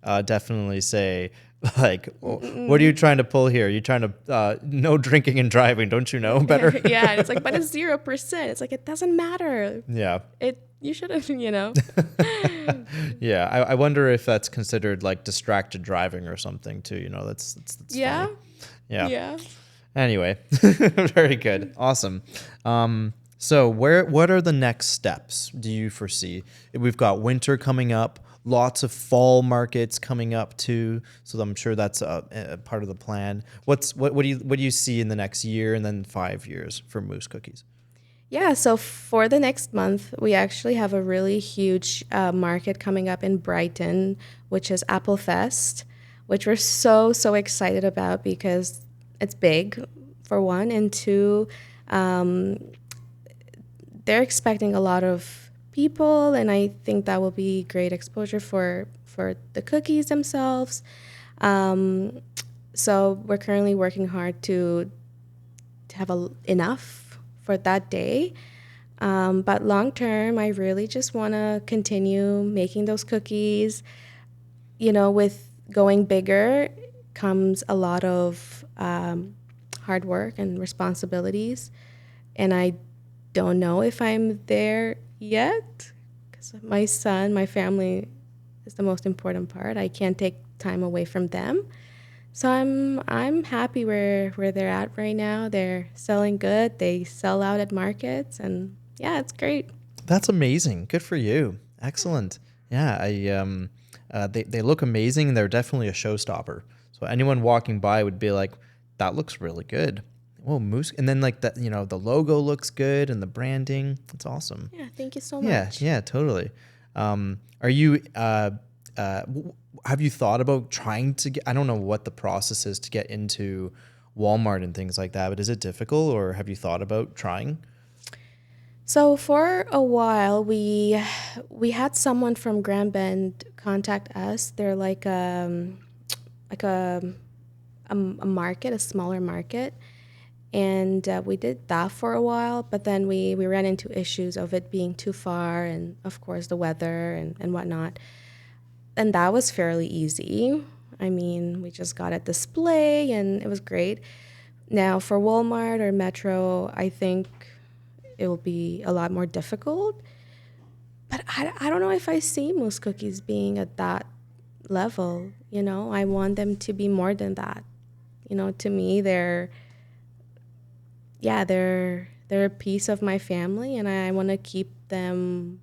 definitely say, like, what are you trying to pull here? You're trying to no drinking and driving, don't you know better? Yeah, and it's like, but it's 0%. It's like, it doesn't matter. Yeah. You should have, Yeah, I wonder if that's considered like distracted driving or something too. That's Yeah. funny. Yeah. Yeah. Anyway, very good, awesome. So what are the next steps do you foresee? We've got winter coming up, lots of fall markets coming up too. So I'm sure that's a part of the plan. What do you see in the next year and then 5 years for Moose Cookies? Yeah, so for the next month, we actually have a really huge market coming up in Brighton, which is Apple Fest, which we're so excited about because it's big, for one, and two, they're expecting a lot of people, and I think that will be great exposure for the cookies themselves. So we're currently working hard to have enough for that day. But long term, I really just want to continue making those cookies. With going bigger comes a lot of hard work and responsibilities. And I don't know if I'm there yet because my son, my family is the most important part. I can't take time away from them. So I'm happy where they're at right now. They're selling good. They sell out at markets, and yeah, it's great. That's amazing. Good for you. Excellent. Yeah, they look amazing. They're definitely a showstopper. So anyone walking by would be like, that looks really good. Oh, Moose. And then like that, the logo looks good and the branding. It's awesome. Yeah, thank you so Yeah, much. yeah, totally. Are you have you thought about trying to get, I don't know what the process is to get into Walmart and things like that, but is it difficult or have you thought about trying? So for a while, we had someone from Grand Bend contact us. They're like a market, a smaller market, and we did that for a while. But then we ran into issues of it being too far, and of course the weather and whatnot. And that was fairly easy. I mean, we just got a display, and it was great. Now for Walmart or Metro, I think it will be a lot more difficult. But I don't know if I see Moose Cookies being at that level. I want them to be more than that. To me, they're a piece of my family, and I want to keep them,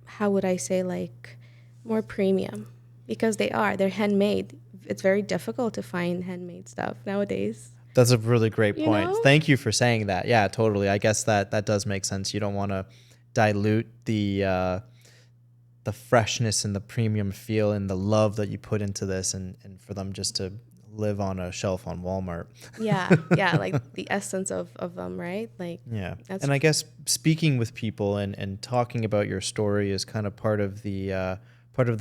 how would I say, like, more premium, because they're handmade. It's very difficult to find handmade stuff nowadays. That's a really great You point. know? Thank you for saying that. Yeah, totally. I guess that does make sense. You don't want to dilute the freshness and the premium feel and the love that you put into this, and for them just to live on a shelf on Walmart. Yeah, like the essence of them, right? Like, Yeah. that's And I guess speaking with people and talking about your story is kind of part of the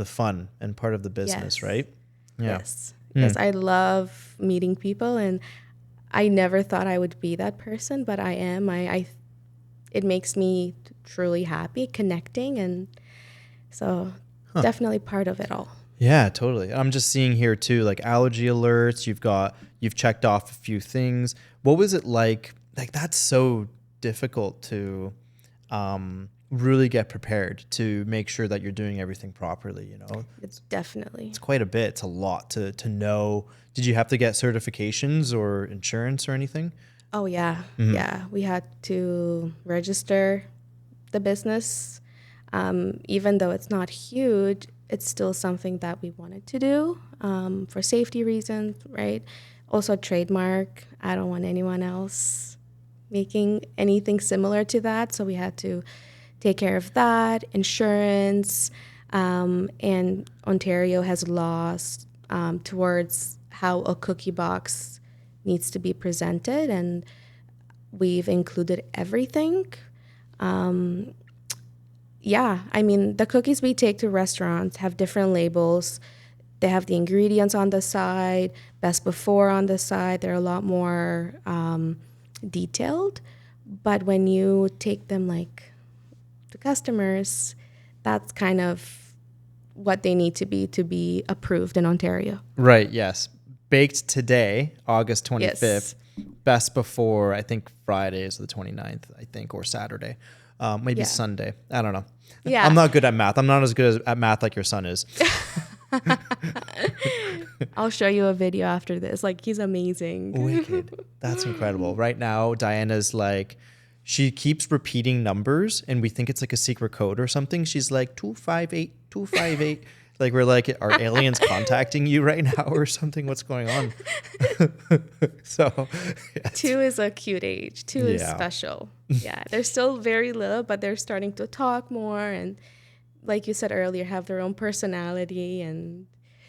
fun and part of the business, yes, right? Yeah. yes. I love meeting people, and I never thought I would be that person, but I am. I it makes me truly happy connecting, and so definitely part of it all. Yeah, totally. I'm just seeing here too, like allergy alerts. You've checked off a few things. What was it like? Like that's so difficult to really get prepared to make sure that you're doing everything properly. It's definitely. It's quite a bit. It's a lot to know. Did you have to get certifications or insurance or anything? Oh yeah, yeah. We had to register the business, even though it's not huge. It's still something that we wanted to do for safety reasons, right? Also, trademark. I don't want anyone else making anything similar to that, so we had to take care of that. Insurance, and Ontario has laws towards how a cookie box needs to be presented, and we've included everything. Yeah, I mean, the cookies we take to restaurants have different labels. They have the ingredients on the side, best before on the side. They're a lot more detailed. But when you take them like to customers, that's kind of what they need to be approved in Ontario. Right. Yes. Baked today, August 25th. Yes. Best before, I think Friday is the 29th, I think, or Saturday. Maybe Yeah. Sunday. I don't know. Yeah. I'm not good at math. I'm not as good at math like your son is. I'll show you a video after this. Like, he's amazing. Wicked. That's incredible. Right now, Diana's like, she keeps repeating numbers and we think it's like a secret code or something. She's like 258, 258. Like, we're like, are aliens contacting you right now or something? What's going on? So, yeah. 2 is a cute age. 2 is special. Yeah. They're still very little, but they're starting to talk more. And like you said earlier, have their own personality. And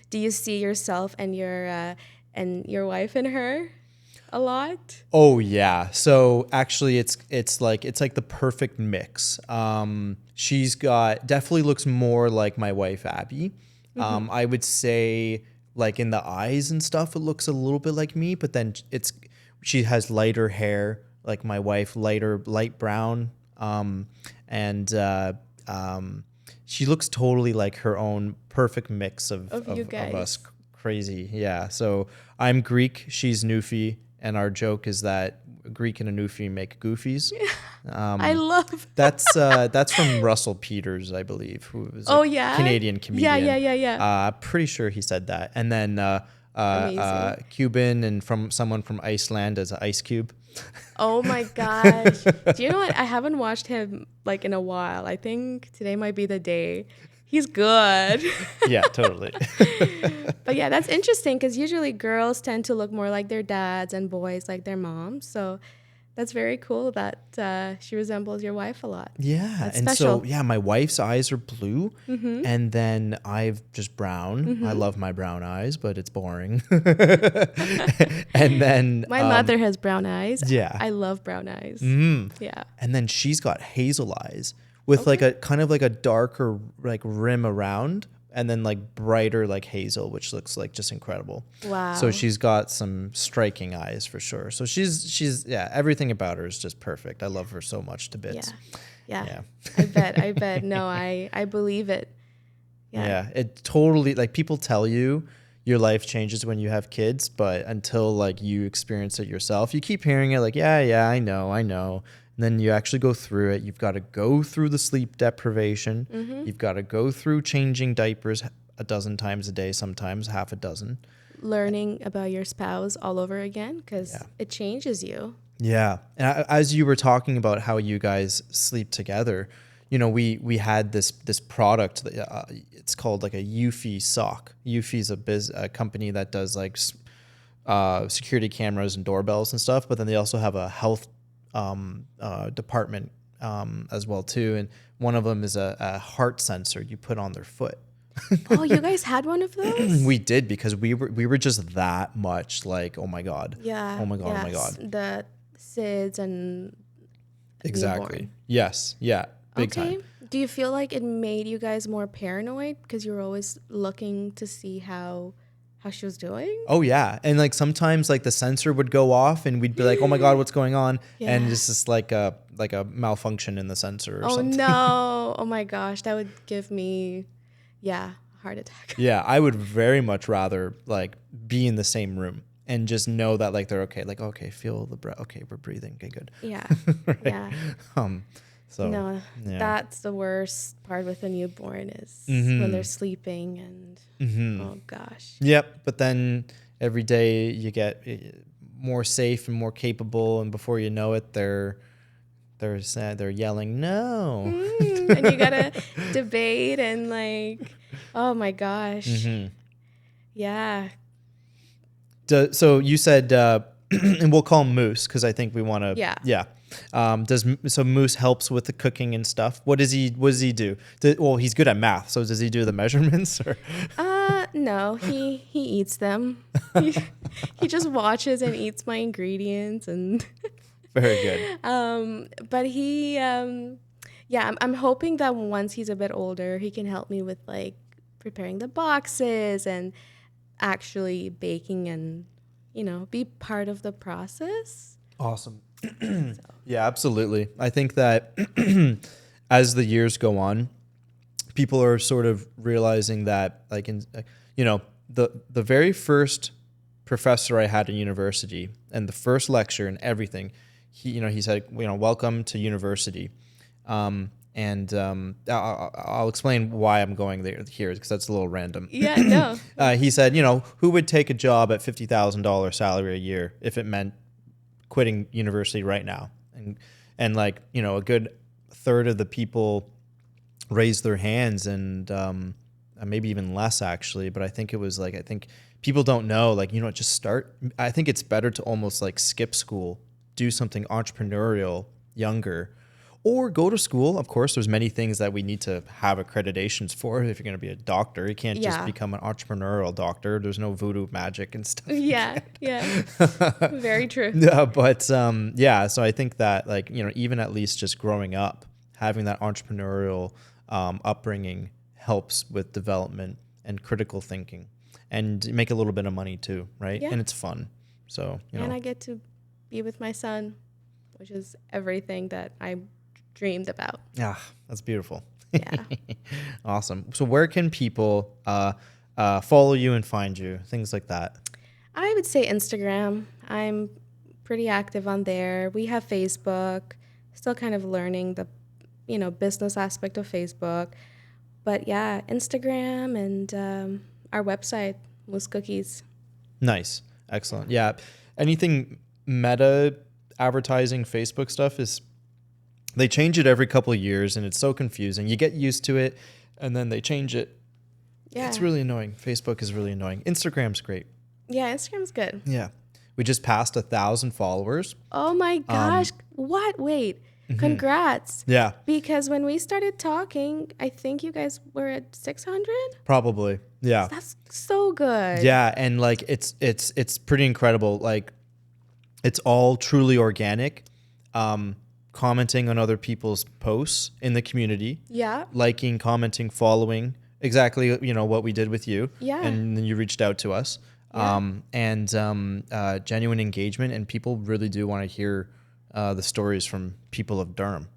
do you see yourself and your wife in her a lot? Oh yeah. So actually it's like the perfect mix. She's got definitely looks more like my wife Abby. I would say like in the eyes and stuff it looks a little bit like me, but then she has lighter hair like my wife, light brown. And she looks totally like her own perfect mix of us crazy. Yeah. So I'm Greek, she's Newfie. And our joke is that Greek and a Newfie make goofies. I love that's from Russell Peters, I believe, who was a Canadian comedian. Yeah. Pretty sure he said that. And then Cuban and from someone from Iceland as an ice cube. Oh my gosh. Do you know what? I haven't watched him like in a while. I think today might be the day. He's good. Yeah, totally. But yeah, that's interesting because usually girls tend to look more like their dads and boys like their moms. So that's very cool that she resembles your wife a lot. Yeah. That's and special. So, yeah, my wife's eyes are blue and then I've just brown. I love my brown eyes, but it's boring. And then my mother has brown eyes. Yeah. I love brown eyes. Yeah. And then she's got hazel eyes with like a kind of like a darker like rim around and then like brighter like hazel, which looks like just incredible. Wow. So she's got some striking eyes for sure. So she's everything about her is just perfect. I love her so much to bits. Yeah. I bet. No, I believe it. Yeah. It totally, like people tell you your life changes when you have kids, but until like you experience it yourself, you keep hearing it like, yeah, I know. And then you actually go through it. You've got to go through the sleep deprivation. You've got to go through changing diapers a dozen times a day, sometimes half a dozen. Learning about your spouse all over again because it changes you. Yeah. And as you were talking about how you guys sleep together, you know, we had this product. It's called like a Eufy sock. Eufy is a company that does like security cameras and doorbells and stuff. But then they also have a health department as well too, and one of them is a heart sensor you put on their foot. Oh, you guys had one of those? We did because we were just that much like, oh my god. Yeah. Oh my god. Oh my god. The SIDS and exactly. Newborn. Yes. Yeah. Big time. Do you feel like it made you guys more paranoid because you were always looking to see how she was doing? Oh yeah. And like sometimes like the sensor would go off and we'd be like, oh my god, what's going on? And it's just like a malfunction in the sensor or something. Oh no. Oh my gosh, that would give me a heart attack. Yeah, I would very much rather like be in the same room and just know that like they're okay. Like, okay, feel the breath. Okay, we're breathing. Okay, good. Yeah. Right? Yeah. So no, that's the worst part with a newborn is when they're sleeping and oh gosh. Yep. But then every day you get more safe and more capable, and before you know it, they're yelling no, and you gotta debate and like, oh my gosh, yeah. So you said, and we'll call him Moose because I think we want to. Yeah. So Moose helps with the cooking and stuff. What does he do? Well, he's good at math. So does he do the measurements or? No, he eats them. He just watches and eats my ingredients and. Very good. But he, I'm hoping that once he's a bit older, he can help me with like preparing the boxes and actually baking and, be part of the process. Awesome. Yeah, absolutely. I think that as the years go on, people are sort of realizing that, like, the very first professor I had in university and the first lecture and everything, he said, welcome to university. I'll explain why I'm going there here, because that's a little random. Yeah, no. He said, who would take a job at $50,000 salary a year if it meant quitting university right now? And like, a good third of the people raised their hands, and maybe even less actually. But I think it was like, I think people don't know, like, just start. I think it's better to almost like skip school, do something entrepreneurial younger, or go to school. Of course, there's many things that we need to have accreditations for. If you're going to be a doctor, you can't just become an entrepreneurial doctor. There's no voodoo magic and stuff. Yeah, very true. Yeah, but so I think that, like, even at least just growing up, having that entrepreneurial upbringing helps with development and critical thinking, and make a little bit of money too, right? Yeah. And it's fun. So and I get to be with my son, which is everything that I dreamed about. Yeah, that's beautiful. Yeah. Awesome. So where can people follow you and find you? Things like that. I would say Instagram. I'm pretty active on there. We have Facebook. Still kind of learning the, business aspect of Facebook. But yeah, Instagram and our website, Moose Cookies. Nice. Excellent. Yeah. Anything meta advertising Facebook stuff they change it every couple of years, and it's so confusing. You get used to it, and then they change it. Yeah. It's really annoying. Facebook is really annoying. Instagram's great. Yeah, Instagram's good. Yeah. We just passed 1,000 followers. Oh my gosh. What? Wait. Congrats. Yeah. Because when we started talking, I think you guys were at 600? Probably. Yeah. That's so good. Yeah, and like it's pretty incredible. Like, it's all truly organic. Commenting on other people's posts in the community. Yeah. Liking, commenting, following. Exactly, what we did with you. Yeah. And then you reached out to us. Yeah. Genuine engagement, and people really do want to hear the stories from people of Durham.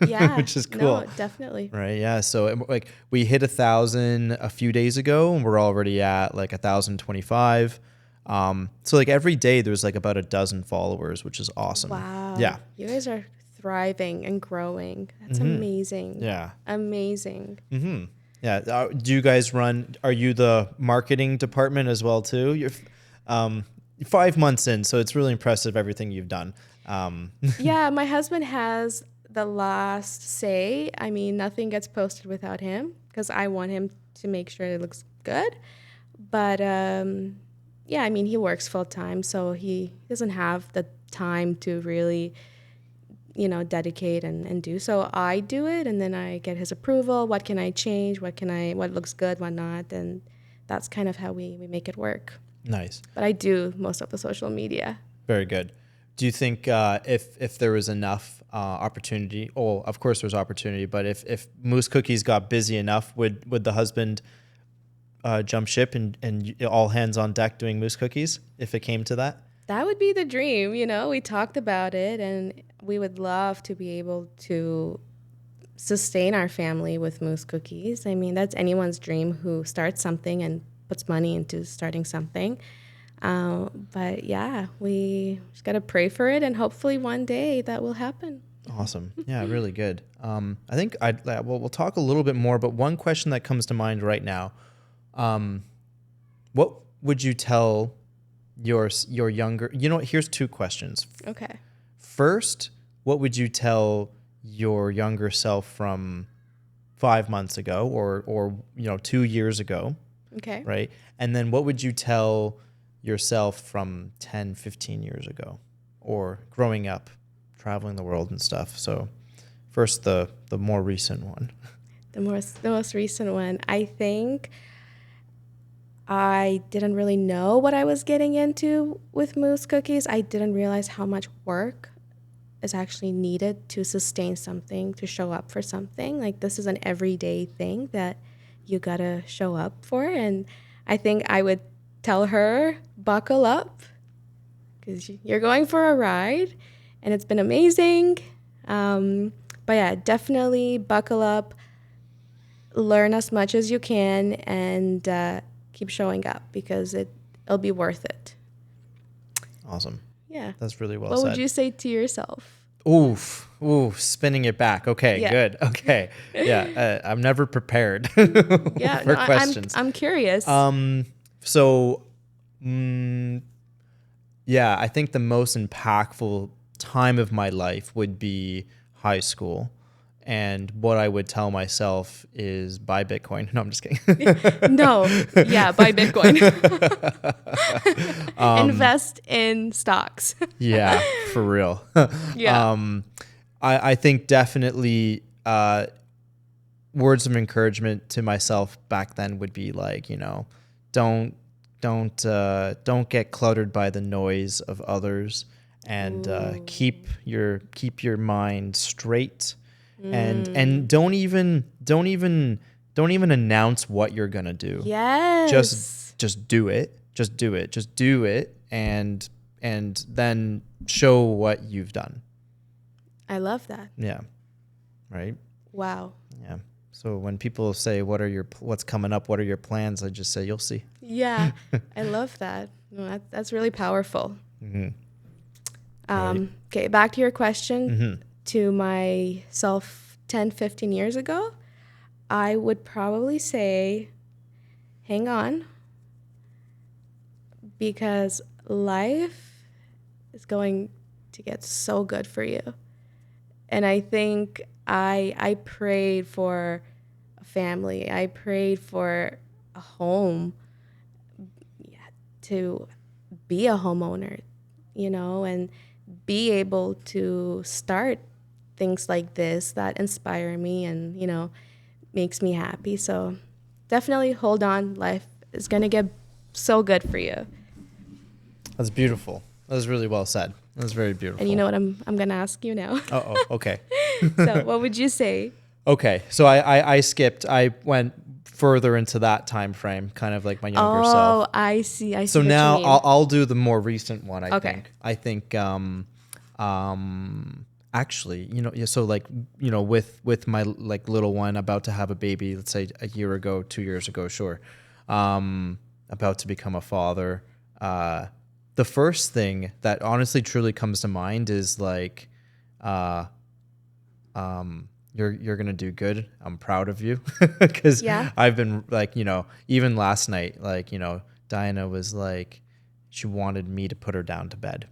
Yeah. Which is cool. No, definitely. Right. Yeah. So like we hit 1,000 a few days ago, and we're already at like 1,025. So like every day there's like about a dozen followers, which is awesome. Wow. Yeah. You guys are thriving and growing. That's amazing. Yeah. Amazing. Mm-hmm. Yeah. Do you guys are you the marketing department as well too? You're 5 months in, so it's really impressive everything you've done. Yeah, my husband has the last say. I mean, nothing gets posted without him, because I want him to make sure it looks good. But yeah, I mean, he works full time, so he doesn't have the time to really, dedicate and do. So I do it, and then I get his approval. What can I change? What looks good, what not? And that's kind of how we make it work. Nice. But I do most of the social media. Very good. Do you think if there was enough opportunity, of course there's opportunity, but if Moose Cookies got busy enough, would the husband jump ship and all hands on deck doing Moose Cookies if it came to that? That would be the dream. We talked about it, and we would love to be able to sustain our family with Moose Cookies. I mean, that's anyone's dream who starts something and puts money into starting something. But yeah, we just got to pray for it, and hopefully one day that will happen. Awesome. Yeah, really good. I think we'll talk a little bit more, but one question that comes to mind right now, what would you tell your younger, here's two questions. Okay. First, what would you tell your younger self from 5 months ago or 2 years ago? Okay. Right. And then what would you tell yourself from 10, 15 years ago, or growing up, traveling the world and stuff? So first, the more recent one. The most recent one. I think I didn't really know what I was getting into with Moose Cookies. I didn't realize how much work is actually needed to sustain something, to show up for something. Like, this is an everyday thing that you gotta show up for. And I think I would tell her, buckle up, because you're going for a ride, and it's been amazing. But yeah, definitely buckle up. learn as much as you can and keep showing up because it'll be worth it. Awesome. Yeah. That's really well what said. Would you say to yourself? Oof, spinning it back. Okay, Yeah. good. Okay. Yeah, I'm never prepared Yeah, for questions. I'm curious. So, yeah, I think the most impactful time of my life would be high school. And what I would tell myself is buy Bitcoin. No, I'm just kidding. No, yeah, buy Bitcoin. Invest in stocks. Yeah, for real. Yeah. I think definitely words of encouragement to myself back then would be like, don't get cluttered by the noise of others, and keep your mind straight, and don't even announce what you're gonna do. Yes. Just do it. Just do it, and then show what you've done. I love that. Yeah. Right. Wow. Yeah. So when people say, what's coming up? What are your plans? I just say, you'll see. Yeah. I love that. No, that's really powerful. Mm-hmm. Okay. Back to your question. Mm-hmm. To myself 10, 15 years ago, I would probably say, hang on, because life is going to get so good for you. And I think I prayed for a family. I prayed for a home, to be a homeowner, and be able to start things like this that inspire me and, makes me happy. So definitely hold on. Life is going to get so good for you. That's beautiful. That was really well said. That was very beautiful. And you know what I'm going to ask you now? Oh, okay. So what would you say? Okay. So I skipped. I went further into that time frame, kind of like my younger self. Oh, I see. I see. So what now you mean. I'll do the more recent one. Okay. I think actually, so like, with my like little one about to have a baby, let's say a year ago, 2 years ago, sure. About to become a father. The first thing that honestly truly comes to mind is like, you're gonna do good. I'm proud of you, because I've been like, even last night, like, Diana was like, she wanted me to put her down to bed.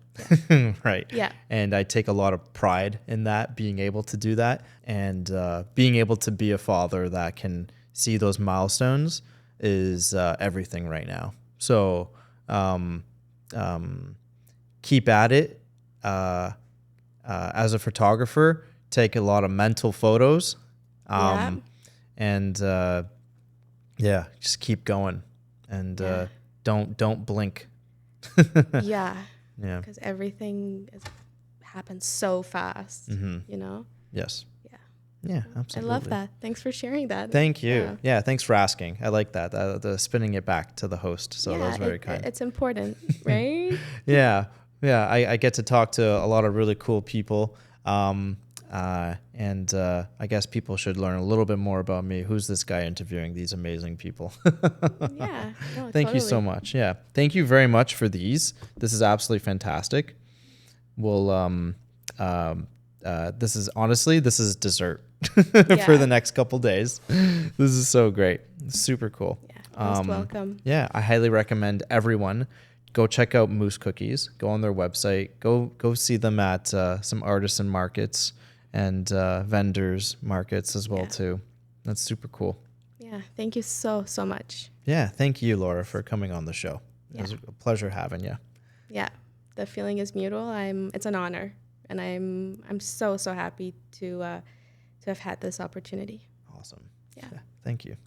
Right. Yeah. And I take a lot of pride in that, being able to do that, and being able to be a father that can see those milestones is everything right now. So keep at it. As a photographer, take a lot of mental photos, and just keep going, and don't blink. Yeah. Yeah. Because everything happens so fast, Yes. Yeah. Yeah, absolutely. I love that. Thanks for sharing that. Thank you. Yeah, thanks for asking. I like that. The spinning it back to the host. So that was very kind. It's important, right? Yeah. I get to talk to a lot of really cool people. And I guess people should learn a little bit more about me. Who's this guy interviewing these amazing people? Yeah. No, Thank you so much. Yeah. Thank you very much for these. This is absolutely fantastic. We'll, this is dessert for the next couple days. This is so great. Super cool. Yeah. Most welcome. Yeah. I highly recommend everyone go check out Moose Cookies. Go on their website. Go see them at some artisan markets and vendors markets as well too. That's super cool. Yeah. Thank you so much. Yeah. Thank you, Laura, for coming on the show. It was a pleasure having you. Yeah. The feeling is mutual. It's an honor, and I'm so happy to have had this opportunity. Awesome. Yeah. Thank you.